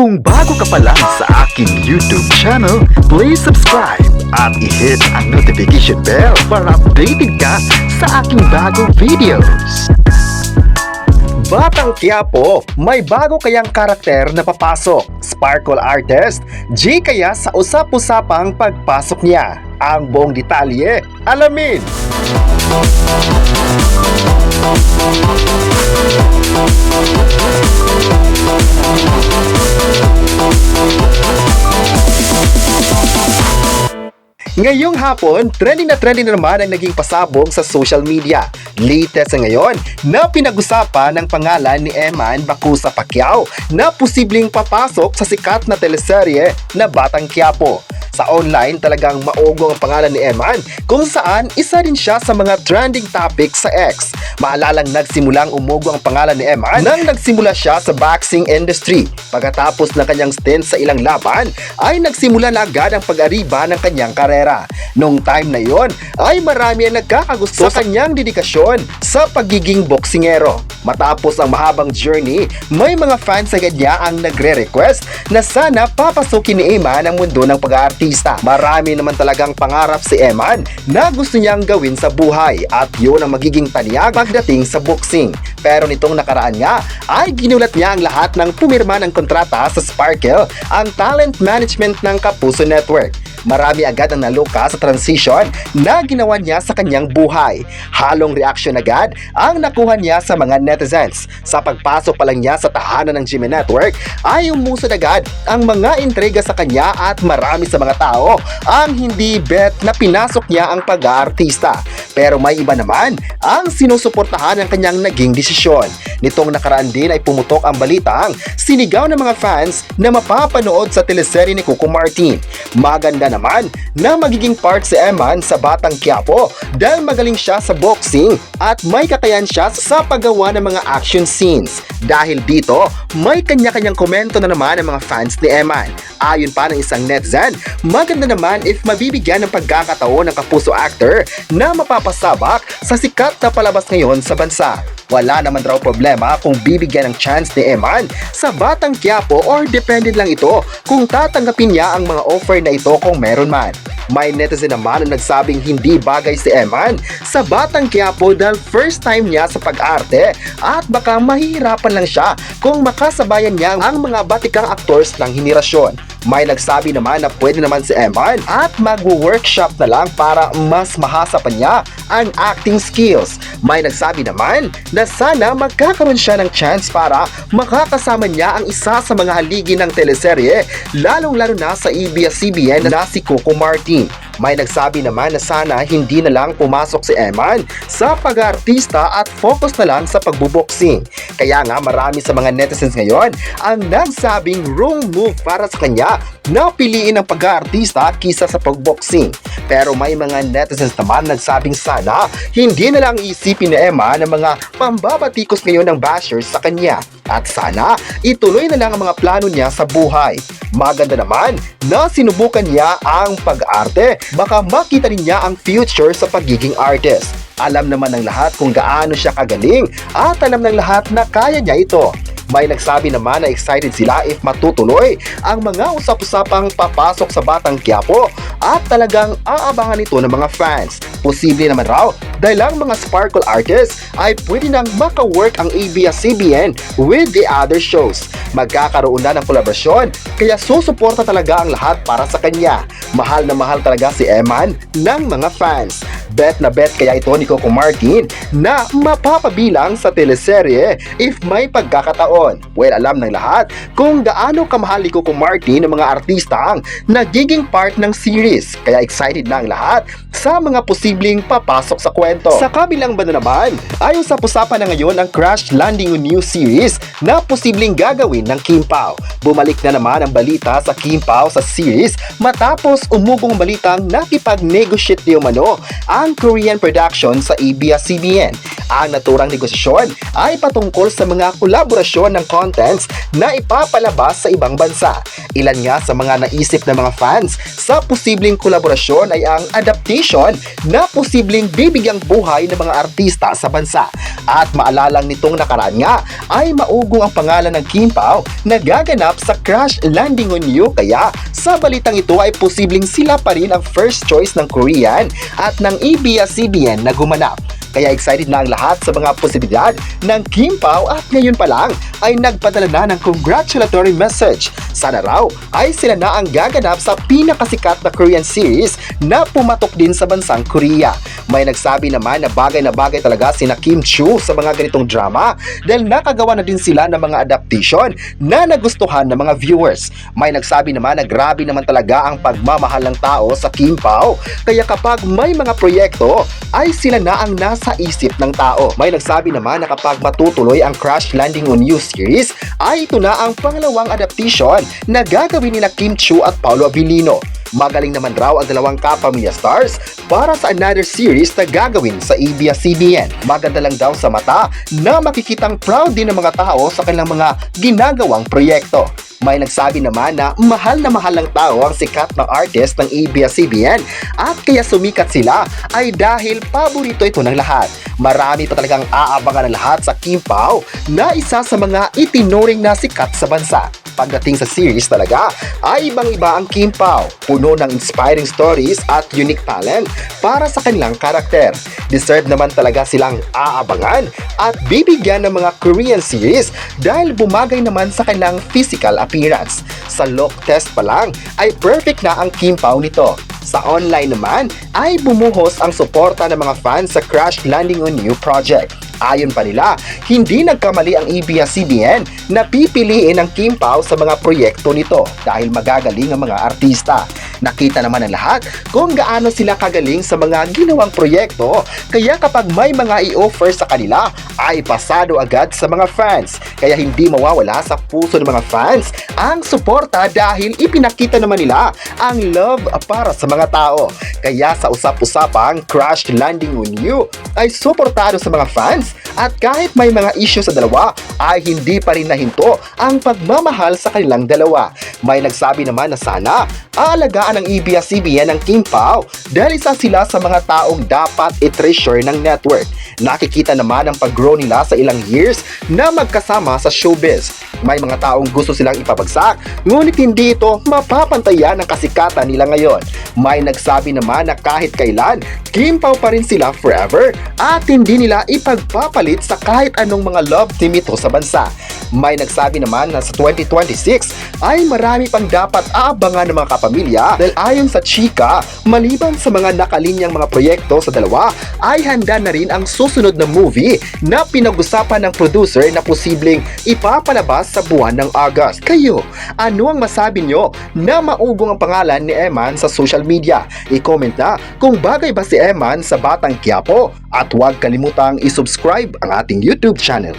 Kung bago ka pa lang sa aking YouTube channel, please subscribe at i-hit ang notification bell para updated ka sa aking bagong videos. Batang Quiapo, may bago kayang karakter na papasok. Sparkle artist, G kaya sa usap-usapang pagpasok niya. Ang buong detalye, alamin! Ngayong hapon, trending na naman ang naging pasabog sa social media. Latest sa ngayon na pinag-usapan ng pangalan ni Eman Bacusa Pacquiao na posibleng papasok sa sikat na teleserye na Batang Quiapo. Sa online, talagang maugong ang pangalan ni Eman kung saan isa rin siya sa mga trending topic sa X. Maalalang nagsimulang umugo ang pangalan ni Eman nang nagsimula siya sa boxing industry. Pagkatapos ng kanyang stint sa ilang laban, ay nagsimula na agad ang pag-ariba ng kanyang karera. Noong time na yon, ay marami ang nagkakagusto sa kanyang dedikasyon sa pagiging boksingero. Matapos ang mahabang journey, may mga fans agad niya ang nagre-request na sana papasukin ni Eman ang mundo ng pag-aartista. Marami naman talagang pangarap si Eman na gusto niyang gawin sa buhay at yun ang magiging paniyag pagdating sa boxing. Pero nitong nakaraan nga ay ginulat niya ang lahat ng pumirma ng kontrata sa Sparkle, ang talent management ng Kapuso Network. Marami agad ang naluka sa transition na ginawa niya sa kanyang buhay. Halong reaksyon agad ang nakuha niya sa mga netizens. Sa pagpasok pa lang niya sa tahanan ng GMA Network ay umusad agad ang mga intriga sa kanya at marami sa mga tao ang hindi bet na pinasok niya ang pag-aartista. Pero may iba naman ang sinusuportahan ang kanyang naging desisyon. Nitong nakaraan din ay pumutok ang balitang sinigaw ng mga fans na mapapanood sa teleserye ni Coco Martin. Maganda naman na magiging part si Eman sa Batang Quiapo dahil magaling siya sa boxing at may kakayahan siya sa paggawa ng mga action scenes. Dahil dito, may kanya-kanyang komento na naman ng mga fans ni Eman. Ayon pa ng isang netizen, maganda naman if mabibigyan ng pagkakataon ng Kapuso actor na mapapasabak sa sikat na palabas ngayon sa bansa. Wala naman raw problema kung bibigyan ng chance ni Eman sa Batang Quiapo or depende lang ito kung tatanggapin niya ang mga offer na ito kung meron man. May netizen naman na nagsabing hindi bagay si Eman sa Batang Quiapo dahil first time niya sa pag-arte at baka mahihirapan lang siya kung makasabayan niya ang mga batikang actors ng henerasyon. May nagsabi naman na pwede naman si Eman at mag-workshop na lang para mas mahasa pa niya ang acting skills. May nagsabi naman na sana magkakaroon siya ng chance para makakasama niya ang isa sa mga haligi ng teleserye, lalong-lalo na sa ABS-CBN na si Coco Martin. May nagsabi naman na sana hindi na lang pumasok si Eman sa pag-aartista at focus na lang sa pagbuboxing. Kaya nga marami sa mga netizens ngayon ang nagsabing wrong move para sa kanya na piliin ang pag-aartista kisa sa pagboxing. Pero may mga netizens naman nagsabing sana hindi na lang isipin ni Eman ang mga pambabatikos ngayon ng bashers sa kanya. At sana ituloy na lang ang mga plano niya sa buhay. Maganda naman na sinubukan niya ang pag-arte. Baka makita rin niya ang future sa pagiging artist. Alam naman ng lahat kung gaano siya kagaling at alam ng lahat na kaya niya ito. May nagsabi naman na excited sila if matutuloy ang mga usap-usapang papasok sa Batang Quiapo at talagang aabangan ito ng mga fans. Posible naman raw dahil ang mga Sparkle artists ay pwede nang maka-work ang ABS-CBN with the other shows. Magkakaroon na ng kolaborasyon kaya susuporta talaga ang lahat para sa kanya. Mahal na mahal talaga si Eman ng mga fans. Bet na bet kaya ito ni Coco Martin na mapapabilang sa teleserye if may pagkakataon. Well, alam ng lahat kung gaano kamahal ni Coco Martin ng mga artista ang nagiging part ng series. Kaya excited na ang lahat sa mga posibleng papasok sa kwento. Sa kabilang banda naman, ay usap-usapan na ngayon ang Crash Landing on New series na posibleng gagawin ng Kim Pao. Bumalik na naman ang balita sa Kim Pao sa series matapos umugong balitang nakipag-negotiate di umano ang Korean production sa ABS-CBN. Ang naturang negosasyon ay patungkol sa mga kolaborasyon ng contents na ipapalabas sa ibang bansa. Ilan nga sa mga naisip ng mga fans sa posibleng kolaborasyon ay ang adaptation na posibleng bibigyang buhay ng mga artista sa bansa. At maalalang nitong nakaraan nga ay maugong ang pangalan ng Kim Pao na gaganap sa Crash Landing on You, kaya sa balitang ito ay posibleng sila pa rin ang first choice ng Korean at ng ABS-CBN na gumanap. Kaya excited na ang lahat sa mga posibilidad ng Kim Pao at ngayon pa lang ay nagpadala na ng congratulatory message. Sana raw ay sila na ang gaganap sa pinakasikat na Korean series na pumatok din sa bansang Korea. May nagsabi naman na bagay talaga sina Kim Chu sa mga ganitong drama dahil nakagawa na din sila ng mga adaptation na nagustuhan ng mga viewers. May nagsabi naman na grabe naman talaga ang pagmamahal ng tao sa Kim Pao, kaya kapag may mga proyekto ay sila na ang nasa isip ng tao. May nagsabi naman na kapag matutuloy ang Crash Landing on You series ay ito na ang pangalawang adaptation na gagawin nila Kim Chu at Paolo Abilino. Magaling naman raw ang dalawang kapamilya stars para sa another series na gagawin sa ABS-CBN. Maganda lang daw sa mata na makikitang proud din ng mga tao sa kanilang mga ginagawang proyekto. May nagsabi naman na mahal ng tao ang sikat ng artist ng ABS-CBN at kaya sumikat sila ay dahil paborito ito ng lahat. Marami pa talagang aabangan ng lahat sa Kim Pao na isa sa mga itinuring na sikat sa bansa. Pagdating sa series talaga ay ibang-iba ang Kim Pao, puno ng inspiring stories at unique talent para sa kanilang karakter. Deserve naman talaga silang aabangan at bibigyan ng mga Korean series dahil bumagay naman sa kanilang physical appearance. Sa look test pa lang ay perfect na ang Kim Pao nito. Sa online naman ay bumuhos ang suporta ng mga fans sa Crash Landing on You project. Ayon pa nila, hindi nagkamali ang ABS-CBN na pipiliin ang Kim Pao sa mga proyekto nito dahil magagaling ang mga artista. Nakita naman ng lahat kung gaano sila kagaling sa mga ginawang proyekto, kaya kapag may mga i-offer sa kanila ay pasado agad sa mga fans. Kaya hindi mawawala sa puso ng mga fans ang suporta dahil ipinakita naman nila ang love para sa mga tao. Kaya sa usap-usapang Crash Landing on You ay suportado sa mga fans at kahit may mga issue sa dalawa ay hindi pa rin nahinto ang pagmamahal sa kanilang dalawa. May nagsabi naman na sana aalagaan ng ABS-CBN ng Kim Pao dahil isa sila sa mga taong dapat i-treasure ng network. Nakikita naman ang pag-grow nila sa ilang years na magkasama sa showbiz. May mga taong gusto silang ipabagsak, ngunit hindi ito mapapantayan ang kasikatan nila ngayon. May nagsabi naman na kahit kailan, Kim Pao pa rin sila forever at hindi nila ipagpapalit sa kahit anong mga love team ito sa bansa. May nagsabi naman na sa 2026 ay marami pang dapat aabangan ng mga kapamilya dahil ayon sa chika, maliban sa mga nakalinyang mga proyekto sa dalawa, ay handa na rin ang susunod na movie na pinag-usapan ng producer na posibleng ipapalabas sa buwan ng August. Kayo, ano ang masabi nyo na maugong ang pangalan ni Eman sa social media? I-comment na kung bagay ba si Eman sa Batang Quiapo at huwag kalimutang i-subscribe ang ating YouTube channel.